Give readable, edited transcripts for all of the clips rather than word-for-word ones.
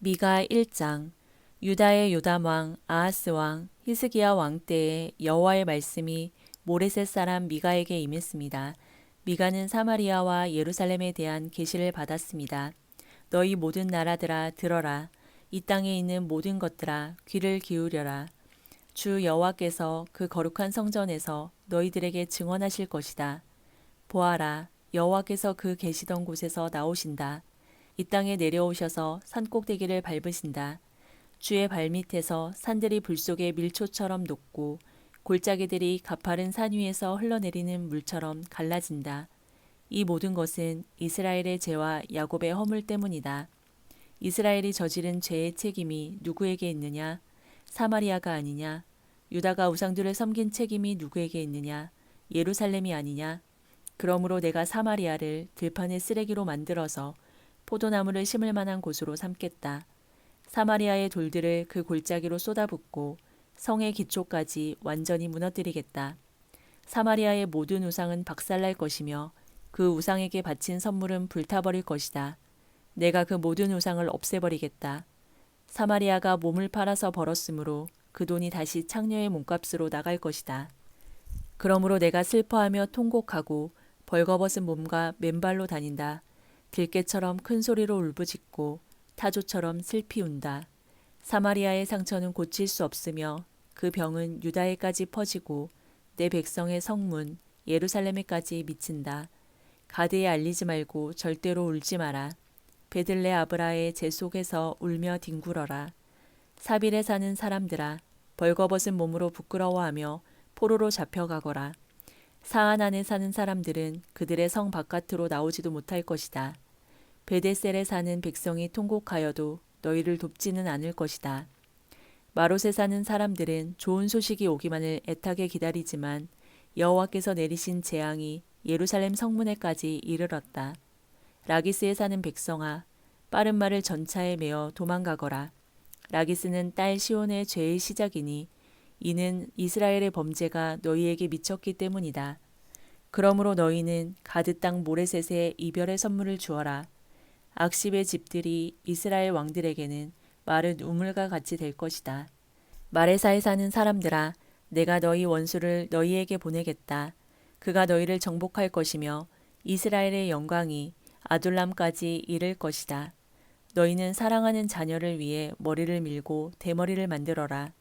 미가 1장. 유다의 요담 왕, 아하스 왕, 히스기야 왕 때에 여호와의 말씀이 모레셋 사람 미가에게 임했습니다. 미가는 사마리아와 예루살렘에 대한 계시를 받았습니다. 너희 모든 나라들아 들어라. 이 땅에 있는 모든 것들아 귀를 기울여라. 주 여호와께서 그 거룩한 성전에서 너희들에게 증언하실 것이다. 보아라, 여호와께서 그 계시던 곳에서 나오신다. 이 땅에 내려오셔서 산꼭대기를 밟으신다. 주의 발밑에서 산들이 불 속의 밀초처럼 녹고 골짜기들이 가파른 산 위에서 흘러내리는 물처럼 갈라진다. 이 모든 것은 이스라엘의 죄와 야곱의 허물 때문이다. 이스라엘이 저지른 죄의 책임이 누구에게 있느냐? 사마리아가 아니냐? 유다가 우상들을 섬긴 책임이 누구에게 있느냐? 예루살렘이 아니냐? 그러므로 내가 사마리아를 들판의 쓰레기로 만들어서 포도나무를 심을 만한 곳으로 삼겠다. 사마리아의 돌들을 그 골짜기로 쏟아붓고 성의 기초까지 완전히 무너뜨리겠다. 사마리아의 모든 우상은 박살날 것이며 그 우상에게 바친 선물은 불타버릴 것이다. 내가 그 모든 우상을 없애버리겠다. 사마리아가 몸을 팔아서 벌었으므로 그 돈이 다시 창녀의 몸값으로 나갈 것이다. 그러므로 내가 슬퍼하며 통곡하고 벌거벗은 몸과 맨발로 다닌다. 들깨처럼 큰 소리로 울부짖고 타조처럼 슬피 운다. 사마리아의 상처는 고칠 수 없으며 그 병은 유다에까지 퍼지고 내 백성의 성문 예루살렘에까지 미친다. 가드에 알리지 말고 절대로 울지 마라. 베들레 아브라의 제 속에서 울며 뒹굴어라. 사빌에 사는 사람들아 벌거벗은 몸으로 부끄러워하며 포로로 잡혀가거라. 사안 안에 사는 사람들은 그들의 성 바깥으로 나오지도 못할 것이다. 베데셀에 사는 백성이 통곡하여도 너희를 돕지는 않을 것이다. 마롯에 사는 사람들은 좋은 소식이 오기만을 애타게 기다리지만 여호와께서 내리신 재앙이 예루살렘 성문에까지 이르렀다. 라기스에 사는 백성아, 빠른 말을 전차에 메어 도망가거라. 라기스는 딸 시온의 죄의 시작이니 이는 이스라엘의 범죄가 너희에게 미쳤기 때문이다. 그러므로 너희는 가드 땅 모레셋에 이별의 선물을 주어라. 악십의 집들이 이스라엘 왕들에게는 마른 우물과 같이 될 것이다. 마레사에 사는 사람들아, 내가 너희 원수를 너희에게 보내겠다. 그가 너희를 정복할 것이며 이스라엘의 영광이 아둘람까지 이를 것이다. 너희는 사랑하는 자녀를 위해 머리를 밀고 대머리를 만들어라.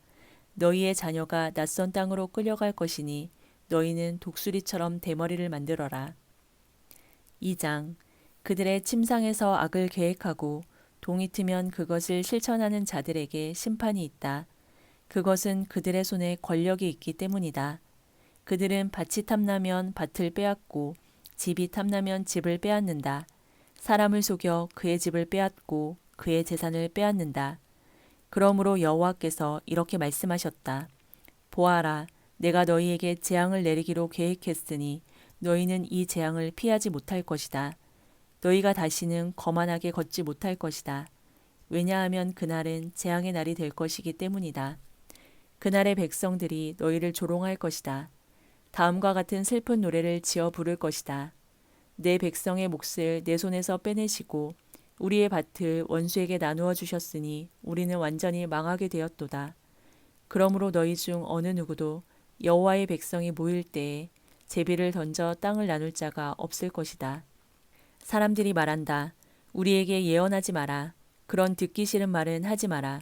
너희의 자녀가 낯선 땅으로 끌려갈 것이니 너희는 독수리처럼 대머리를 만들어라. 2장. 그들의 침상에서 악을 계획하고 동이 트면 그것을 실천하는 자들에게 심판이 있다. 그것은 그들의 손에 권력이 있기 때문이다. 그들은 밭이 탐나면 밭을 빼앗고 집이 탐나면 집을 빼앗는다. 사람을 속여 그의 집을 빼앗고 그의 재산을 빼앗는다. 그러므로 여호와께서 이렇게 말씀하셨다. 보아라, 내가 너희에게 재앙을 내리기로 계획했으니 너희는 이 재앙을 피하지 못할 것이다. 너희가 다시는 거만하게 걷지 못할 것이다. 왜냐하면 그날은 재앙의 날이 될 것이기 때문이다. 그날의 백성들이 너희를 조롱할 것이다. 다음과 같은 슬픈 노래를 지어 부를 것이다. 내 백성의 몫을 내 손에서 빼내시고 우리의 밭을 원수에게 나누어 주셨으니 우리는 완전히 망하게 되었도다. 그러므로 너희 중 어느 누구도 여호와의 백성이 모일 때에 제비를 던져 땅을 나눌 자가 없을 것이다. 사람들이 말한다. 우리에게 예언하지 마라. 그런 듣기 싫은 말은 하지 마라.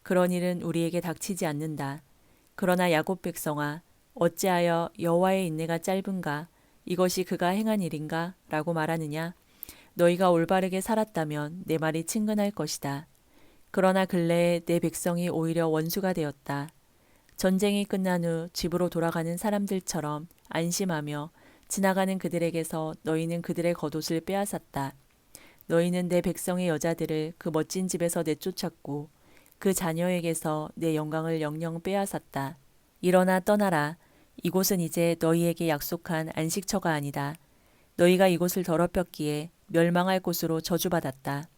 그런 일은 우리에게 닥치지 않는다. 그러나 야곱 백성아, 어찌하여 여호와의 인내가 짧은가? 이것이 그가 행한 일인가? 라고 말하느냐? 너희가 올바르게 살았다면 내 말이 친근할 것이다. 그러나 근래에 내 백성이 오히려 원수가 되었다. 전쟁이 끝난 후 집으로 돌아가는 사람들처럼 안심하며 지나가는 그들에게서 너희는 그들의 겉옷을 빼앗았다. 너희는 내 백성의 여자들을 그 멋진 집에서 내쫓았고 그 자녀에게서 내 영광을 영영 빼앗았다. 일어나 떠나라. 이곳은 이제 너희에게 약속한 안식처가 아니다. 너희가 이곳을 더럽혔기에 멸망할 곳으로 저주받았다.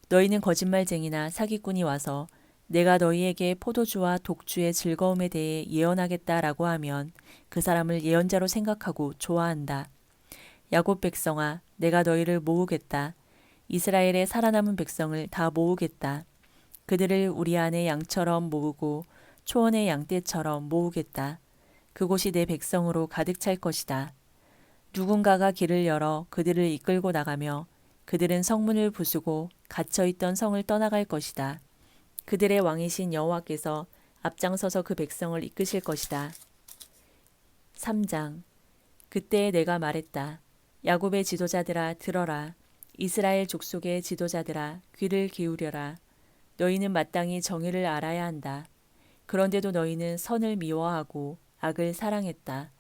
너희는 거짓말쟁이나 사기꾼이 와서 내가 너희에게 포도주와 독주의 즐거움에 대해 예언하겠다라고 하면 그 사람을 예언자로 생각하고 좋아한다. 야곱 백성아, 내가 너희를 모으겠다. 이스라엘의 살아남은 백성을 다 모으겠다. 그들을 우리 안의 양처럼 모으고 초원의 양떼처럼 모으겠다. 그곳이 내 백성으로 가득 찰 것이다. 누군가가 길을 열어 그들을 이끌고 나가며 그들은 성문을 부수고 갇혀있던 성을 떠나갈 것이다. 그들의 왕이신 여호와께서 앞장서서 그 백성을 이끄실 것이다. 3장. 그때 내가 말했다. 야곱의 지도자들아 들어라. 이스라엘 족속의 지도자들아 귀를 기울여라. 너희는 마땅히 정의를 알아야 한다. 그런데도 너희는 선을 미워하고 악을 사랑했다.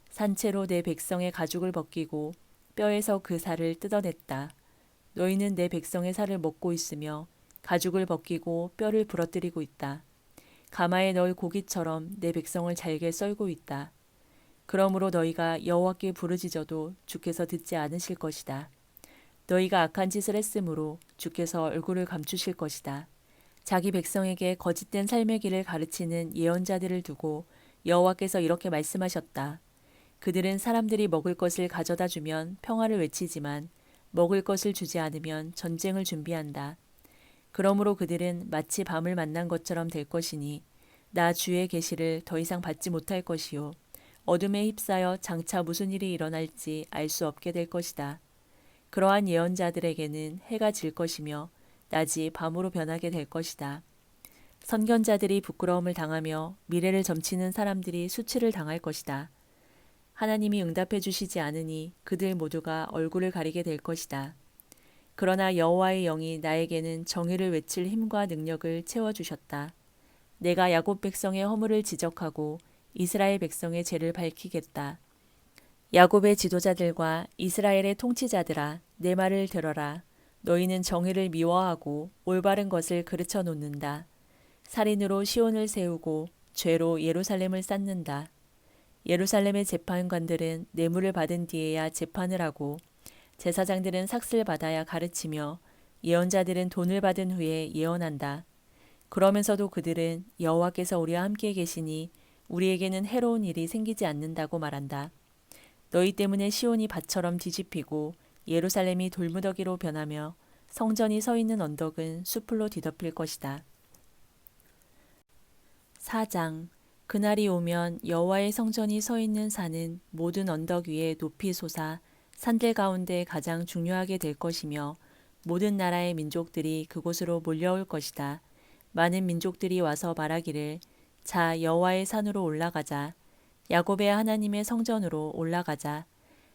산채로 내 백성의 가죽을 벗기고 뼈에서 그 살을 뜯어냈다. 너희는 내 백성의 살을 먹고 있으며 가죽을 벗기고 뼈를 부러뜨리고 있다. 가마에 넣을 고기처럼 내 백성을 잘게 썰고 있다. 그러므로 너희가 여호와께 부르짖어도 주께서 듣지 않으실 것이다. 너희가 악한 짓을 했으므로 주께서 얼굴을 감추실 것이다. 자기 백성에게 거짓된 삶의 길을 가르치는 예언자들을 두고 여호와께서 이렇게 말씀하셨다. 그들은 사람들이 먹을 것을 가져다 주면 평화를 외치지만 먹을 것을 주지 않으면 전쟁을 준비한다. 그러므로 그들은 마치 밤을 만난 것처럼 될 것이니 나 주의 계시를 더 이상 받지 못할 것이요 어둠에 휩싸여 장차 무슨 일이 일어날지 알 수 없게 될 것이다. 그러한 예언자들에게는 해가 질 것이며 낮이 밤으로 변하게 될 것이다. 선견자들이 부끄러움을 당하며 미래를 점치는 사람들이 수치를 당할 것이다. 하나님이 응답해 주시지 않으니 그들 모두가 얼굴을 가리게 될 것이다. 그러나 여호와의 영이 나에게는 정의를 외칠 힘과 능력을 채워주셨다. 내가 야곱 백성의 허물을 지적하고 이스라엘 백성의 죄를 밝히겠다. 야곱의 지도자들과 이스라엘의 통치자들아 내 말을 들어라. 너희는 정의를 미워하고 올바른 것을 그르쳐 놓는다. 살인으로 시온을 세우고 죄로 예루살렘을 쌓는다. 예루살렘의 재판관들은 뇌물을 받은 뒤에야 재판을 하고 제사장들은 삭슬 받아야 가르치며 예언자들은 돈을 받은 후에 예언한다. 그러면서도 그들은 여호와께서 우리와 함께 계시니 우리에게는 해로운 일이 생기지 않는다고 말한다. 너희 때문에 시온이 밭처럼 뒤집히고 예루살렘이 돌무더기로 변하며 성전이 서 있는 언덕은 수풀로 뒤덮일 것이다. 4장. 그날이 오면 여호와의 성전이 서 있는 산은 모든 언덕 위에 높이 솟아 산들 가운데 가장 중요하게 될 것이며 모든 나라의 민족들이 그곳으로 몰려올 것이다. 많은 민족들이 와서 말하기를 자 여호와의 산으로 올라가자. 야곱의 하나님의 성전으로 올라가자.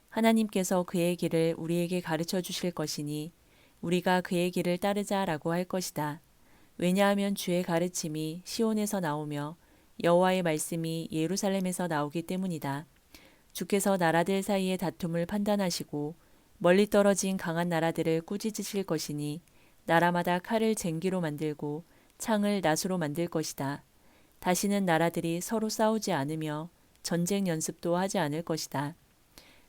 하나님께서 그의 길을 우리에게 가르쳐 주실 것이니 우리가 그의 길을 따르자라고 할 것이다. 왜냐하면 주의 가르침이 시온에서 나오며 여호와의 말씀이 예루살렘에서 나오기 때문이다. 주께서 나라들 사이의 다툼을 판단하시고 멀리 떨어진 강한 나라들을 꾸짖으실 것이니 나라마다 칼을 쟁기로 만들고 창을 낫으로 만들 것이다. 다시는 나라들이 서로 싸우지 않으며 전쟁 연습도 하지 않을 것이다.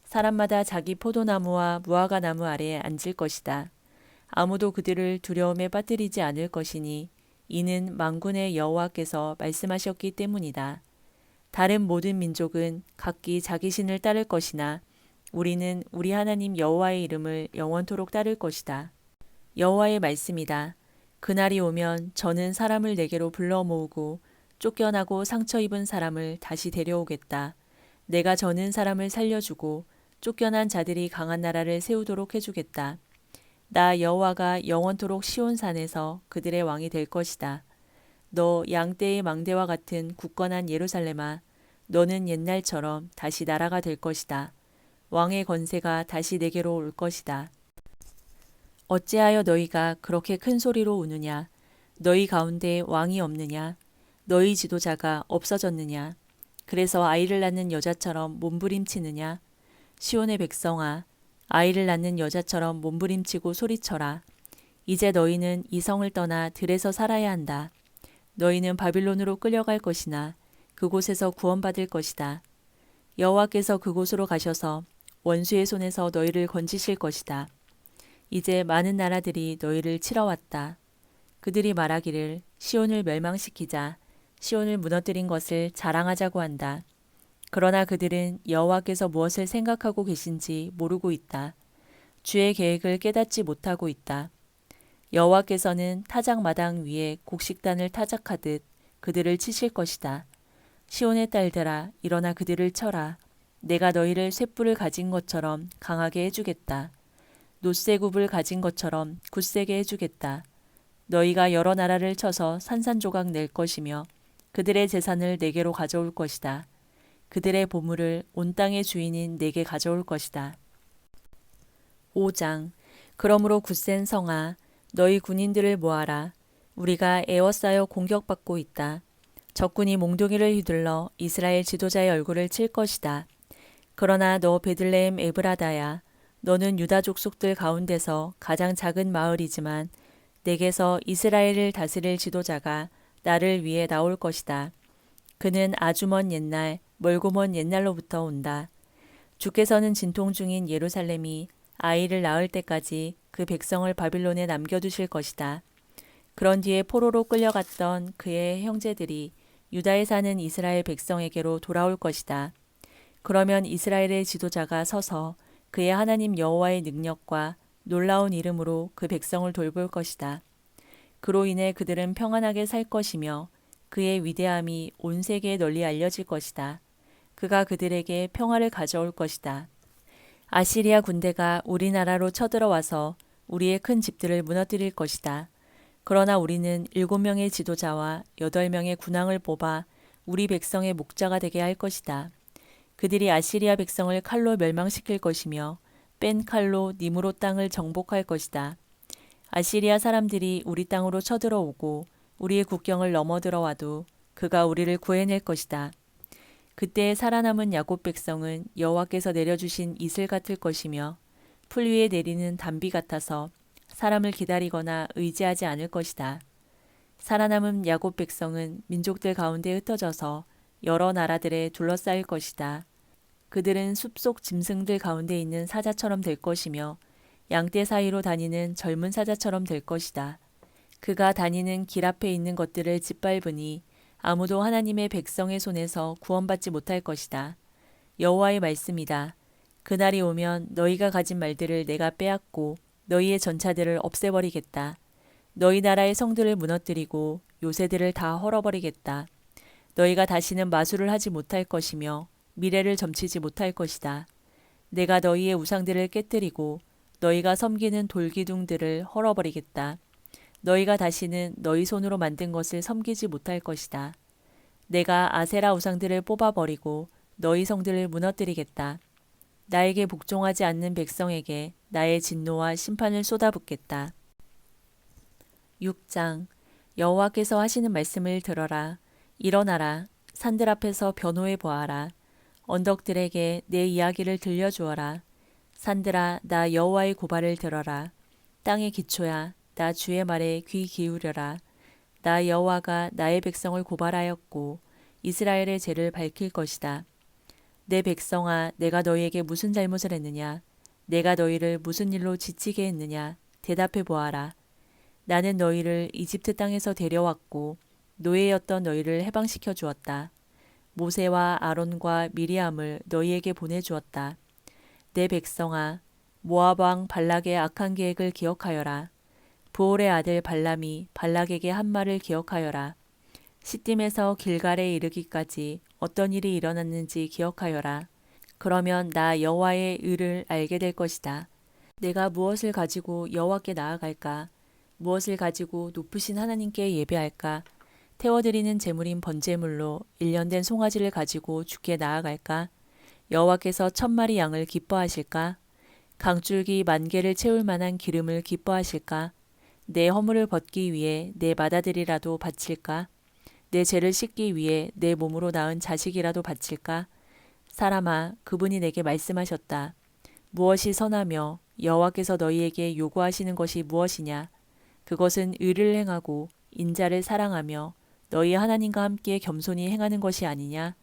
사람마다 자기 포도나무와 무화과 나무 아래에 앉을 것이다. 아무도 그들을 두려움에 빠뜨리지 않을 것이니 이는 만군의 여호와께서 말씀하셨기 때문이다. 다른 모든 민족은 각기 자기 신을 따를 것이나 우리는 우리 하나님 여호와의 이름을 영원토록 따를 것이다. 여호와의 말씀이다. 그날이 오면 저는 사람을 내게로 불러 모으고 쫓겨나고 상처 입은 사람을 다시 데려오겠다. 내가 저는 사람을 살려주고 쫓겨난 자들이 강한 나라를 세우도록 해주겠다. 나 여호와가 영원토록 시온산에서 그들의 왕이 될 것이다. 너 양떼의 망대와 같은 굳건한 예루살렘아, 너는 옛날처럼 다시 나라가 될 것이다. 왕의 권세가 다시 내게로 올 것이다. 어찌하여 너희가 그렇게 큰 소리로 우느냐? 너희 가운데 왕이 없느냐? 너희 지도자가 없어졌느냐? 그래서 아이를 낳는 여자처럼 몸부림치느냐? 시온의 백성아, 아이를 낳는 여자처럼 몸부림치고 소리쳐라. 이제 너희는 이 성을 떠나 들에서 살아야 한다. 너희는 바빌론으로 끌려갈 것이나 그곳에서 구원받을 것이다. 여호와께서 그곳으로 가셔서 원수의 손에서 너희를 건지실 것이다. 이제 많은 나라들이 너희를 치러 왔다. 그들이 말하기를 시온을 멸망시키자. 시온을 무너뜨린 것을 자랑하자고 한다. 그러나 그들은 여호와께서 무엇을 생각하고 계신지 모르고 있다. 주의 계획을 깨닫지 못하고 있다. 여호와께서는 타작마당 위에 곡식단을 타작하듯 그들을 치실 것이다. 시온의 딸들아, 일어나 그들을 쳐라. 내가 너희를 쇳불을 가진 것처럼 강하게 해주겠다. 놋새굽을 가진 것처럼 굳세게 해주겠다. 너희가 여러 나라를 쳐서 산산조각 낼 것이며 그들의 재산을 내게로 가져올 것이다. 그들의 보물을 온 땅의 주인인 내게 가져올 것이다. 5장. 그러므로 굳센 성아, 너희 군인들을 모아라. 우리가 에워싸여 공격받고 있다. 적군이 몽둥이를 휘둘러 이스라엘 지도자의 얼굴을 칠 것이다. 그러나 너 베들레헴 에브라다야, 너는 유다 족속들 가운데서 가장 작은 마을이지만 내게서 이스라엘을 다스릴 지도자가 나를 위해 나올 것이다. 그는 아주 먼 옛날, 멀고 먼 옛날로부터 온다. 주께서는 진통 중인 예루살렘이 아이를 낳을 때까지 그 백성을 바빌론에 남겨두실 것이다. 그런 뒤에 포로로 끌려갔던 그의 형제들이 유다에 사는 이스라엘 백성에게로 돌아올 것이다. 그러면 이스라엘의 지도자가 서서 그의 하나님 여호와의 능력과 놀라운 이름으로 그 백성을 돌볼 것이다. 그로 인해 그들은 평안하게 살 것이며 그의 위대함이 온 세계에 널리 알려질 것이다. 그가 그들에게 평화를 가져올 것이다. 아시리아 군대가 우리나라로 쳐들어와서 우리의 큰 집들을 무너뜨릴 것이다. 그러나 우리는 7명의 지도자와 8명의 군왕을 뽑아 우리 백성의 목자가 되게 할 것이다. 그들이 아시리아 백성을 칼로 멸망시킬 것이며 뺀 칼로 니므롯 땅을 정복할 것이다. 아시리아 사람들이 우리 땅으로 쳐들어오고 우리의 국경을 넘어들어와도 그가 우리를 구해낼 것이다. 그때 살아남은 야곱 백성은 여호와께서 내려주신 이슬 같을 것이며 풀 위에 내리는 단비 같아서 사람을 기다리거나 의지하지 않을 것이다. 살아남은 야곱 백성은 민족들 가운데 흩어져서 여러 나라들에 둘러싸일 것이다. 그들은 숲속 짐승들 가운데 있는 사자처럼 될 것이며 양떼 사이로 다니는 젊은 사자처럼 될 것이다. 그가 다니는 길 앞에 있는 것들을 짓밟으니 아무도 하나님의 백성의 손에서 구원받지 못할 것이다. 여호와의 말씀이다. 그날이 오면 너희가 가진 말들을 내가 빼앗고 너희의 전차들을 없애버리겠다. 너희 나라의 성들을 무너뜨리고 요새들을 다 헐어버리겠다. 너희가 다시는 마술을 하지 못할 것이며 미래를 점치지 못할 것이다. 내가 너희의 우상들을 깨뜨리고 너희가 섬기는 돌기둥들을 헐어버리겠다. 너희가 다시는 너희 손으로 만든 것을 섬기지 못할 것이다. 내가 아세라 우상들을 뽑아버리고 너희 성들을 무너뜨리겠다. 나에게 복종하지 않는 백성에게 나의 진노와 심판을 쏟아붓겠다. 6장. 여호와께서 하시는 말씀을 들어라. 일어나라. 산들 앞에서 변호해 보아라. 언덕들에게 내 이야기를 들려주어라. 산들아, 나 여호와의 고발을 들어라. 땅의 기초야, 나 주의 말에 귀 기울여라. 나 여호와가 나의 백성을 고발하였고 이스라엘의 죄를 밝힐 것이다. 내 백성아, 내가 너희에게 무슨 잘못을 했느냐? 내가 너희를 무슨 일로 지치게 했느냐? 대답해 보아라. 나는 너희를 이집트 땅에서 데려왔고 노예였던 너희를 해방시켜 주었다. 모세와 아론과 미리암을 너희에게 보내주었다. 내 백성아, 모압 왕 발락의 악한 계획을 기억하여라. 부올의 아들 발람이 발락에게 한 말을 기억하여라. 시딤에서 길갈에 이르기까지 어떤 일이 일어났는지 기억하여라. 그러면 나 여호와의 의를 알게 될 것이다. 내가 무엇을 가지고 여호와께 나아갈까? 무엇을 가지고 높으신 하나님께 예배할까? 태워드리는 제물인 번제물로 1년 된 송아지를 가지고 주께 나아갈까? 여호와께서 1000마리 양을 기뻐하실까? 강줄기 10,000개를 채울 만한 기름을 기뻐하실까? 내 허물을 벗기 위해 내 맏아들이라도 바칠까? 내 죄를 씻기 위해 내 몸으로 낳은 자식이라도 바칠까? 사람아, 그분이 내게 말씀하셨다. 무엇이 선하며 여호와께서 너희에게 요구하시는 것이 무엇이냐? 그것은 의를 행하고 인자를 사랑하며 너희 하나님과 함께 겸손히 행하는 것이 아니냐?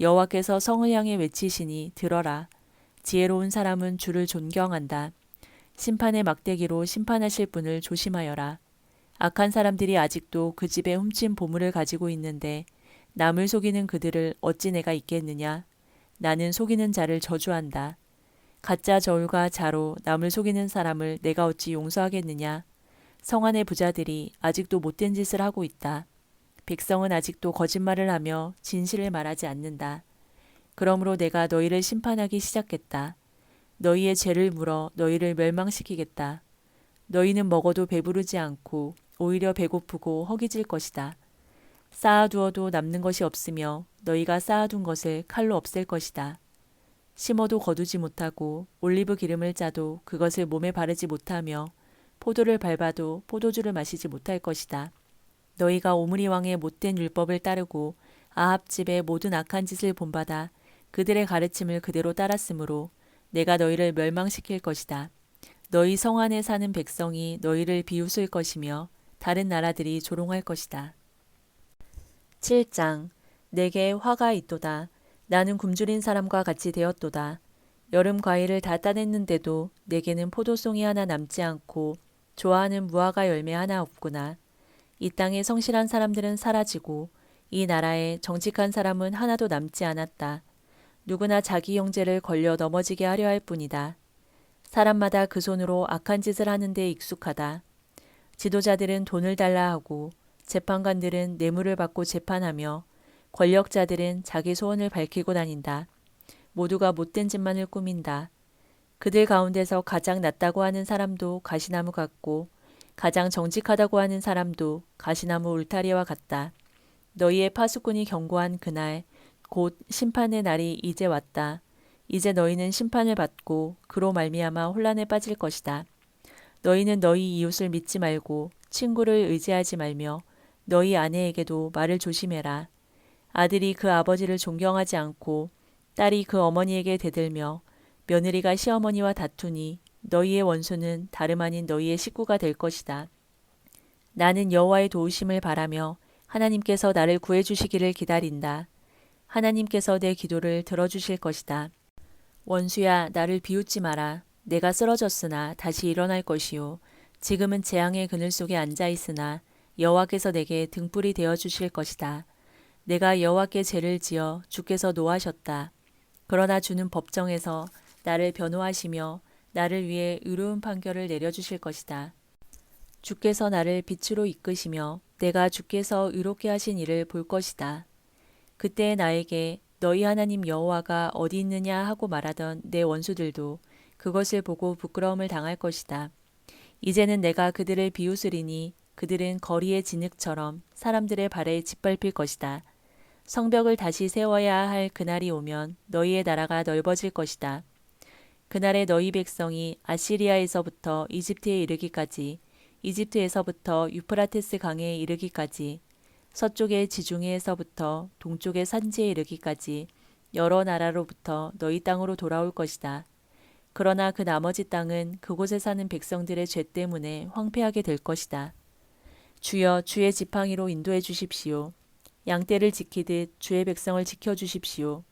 여호와께서 성을 향해 외치시니 들어라. 지혜로운 사람은 주를 존경한다. 심판의 막대기로 심판하실 분을 조심하여라. 악한 사람들이 아직도 그 집에 훔친 보물을 가지고 있는데 남을 속이는 그들을 어찌 내가 잊겠느냐? 나는 속이는 자를 저주한다. 가짜 저울과 자로 남을 속이는 사람을 내가 어찌 용서하겠느냐? 성 안의 부자들이 아직도 못된 짓을 하고 있다. 백성은 아직도 거짓말을 하며 진실을 말하지 않는다. 그러므로 내가 너희를 심판하기 시작했다. 너희의 죄를 물어 너희를 멸망시키겠다. 너희는 먹어도 배부르지 않고 오히려 배고프고 허기질 것이다. 쌓아두어도 남는 것이 없으며 너희가 쌓아둔 것을 칼로 없앨 것이다. 심어도 거두지 못하고 올리브 기름을 짜도 그것을 몸에 바르지 못하며 포도를 밟아도 포도주를 마시지 못할 것이다. 너희가 오므리 왕의 못된 율법을 따르고 아합 집의 모든 악한 짓을 본받아 그들의 가르침을 그대로 따랐으므로 내가 너희를 멸망시킬 것이다. 너희 성 안에 사는 백성이 너희를 비웃을 것이며 다른 나라들이 조롱할 것이다. 7장. 내게 화가 있도다. 나는 굶주린 사람과 같이 되었도다. 여름 과일을 다 따냈는데도 내게는 포도송이 하나 남지 않고 좋아하는 무화과 열매 하나 없구나. 이 땅에 성실한 사람들은 사라지고 이 나라에 정직한 사람은 하나도 남지 않았다. 누구나 자기 형제를 걸려 넘어지게 하려 할 뿐이다. 사람마다 그 손으로 악한 짓을 하는 데 익숙하다. 지도자들은 돈을 달라 하고 재판관들은 뇌물을 받고 재판하며 권력자들은 자기 소원을 밝히고 다닌다. 모두가 못된 짓만을 꾸민다. 그들 가운데서 가장 낫다고 하는 사람도 가시나무 같고 가장 정직하다고 하는 사람도 가시나무 울타리와 같다. 너희의 파수꾼이 경고한 그날 곧 심판의 날이 이제 왔다. 이제 너희는 심판을 받고 그로 말미암아 혼란에 빠질 것이다. 너희는 너희 이웃을 믿지 말고 친구를 의지하지 말며 너희 아내에게도 말을 조심해라. 아들이 그 아버지를 존경하지 않고 딸이 그 어머니에게 대들며 며느리가 시어머니와 다투니 너희의 원수는 다름 아닌 너희의 식구가 될 것이다. 나는 여호와의 도우심을 바라며 하나님께서 나를 구해주시기를 기다린다. 하나님께서 내 기도를 들어주실 것이다. 원수야, 나를 비웃지 마라. 내가 쓰러졌으나 다시 일어날 것이요. 지금은 재앙의 그늘 속에 앉아 있으나 여호와께서 내게 등불이 되어 주실 것이다. 내가 여호와께 죄를 지어 주께서 노하셨다. 그러나 주는 법정에서 나를 변호하시며 나를 위해 의로운 판결을 내려주실 것이다. 주께서 나를 빛으로 이끄시며 내가 주께서 의롭게 하신 일을 볼 것이다. 그때 나에게 너희 하나님 여호와가 어디 있느냐 하고 말하던 내 원수들도 그것을 보고 부끄러움을 당할 것이다. 이제는 내가 그들을 비웃으리니 그들은 거리의 진흙처럼 사람들의 발에 짓밟힐 것이다. 성벽을 다시 세워야 할 그날이 오면 너희의 나라가 넓어질 것이다. 그날에 너희 백성이 아시리아에서부터 이집트에 이르기까지, 이집트에서부터 유프라테스 강에 이르기까지, 서쪽의 지중해에서부터 동쪽의 산지에 이르기까지 여러 나라로부터 너희 땅으로 돌아올 것이다. 그러나 그 나머지 땅은 그곳에 사는 백성들의 죄 때문에 황폐하게 될 것이다. 주여, 주의 지팡이로 인도해 주십시오. 양떼를 지키듯 주의 백성을 지켜주십시오.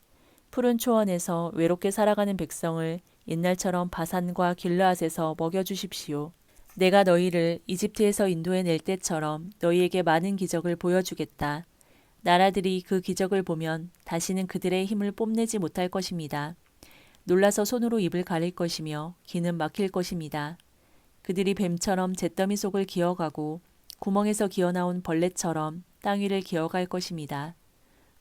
푸른 초원에서 외롭게 살아가는 백성을 옛날처럼 바산과 길르앗에서 먹여주십시오. 내가 너희를 이집트에서 인도해낼 때처럼 너희에게 많은 기적을 보여주겠다. 나라들이 그 기적을 보면 다시는 그들의 힘을 뽐내지 못할 것입니다. 놀라서 손으로 입을 가릴 것이며 귀는 막힐 것입니다. 그들이 뱀처럼 잿더미 속을 기어가고 구멍에서 기어나온 벌레처럼 땅 위를 기어갈 것입니다.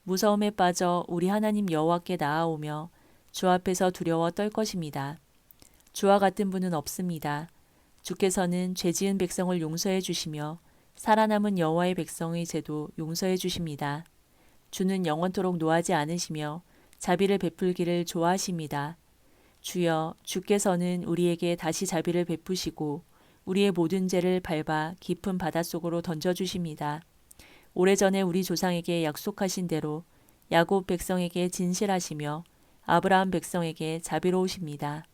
무서움에 빠져 우리 하나님 여호와께 나아오며 주 앞에서 두려워 떨 것입니다. 주와 같은 분은 없습니다. 주께서는 죄지은 백성을 용서해 주시며 살아남은 여호와의 백성의 죄도 용서해 주십니다. 주는 영원토록 노하지 않으시며 자비를 베풀기를 좋아하십니다. 주여, 주께서는 우리에게 다시 자비를 베푸시고 우리의 모든 죄를 밟아 깊은 바닷속으로 던져주십니다. 오래전에 우리 조상에게 약속하신 대로 야곱 백성에게 진실하시며 아브라함 백성에게 자비로우십니다.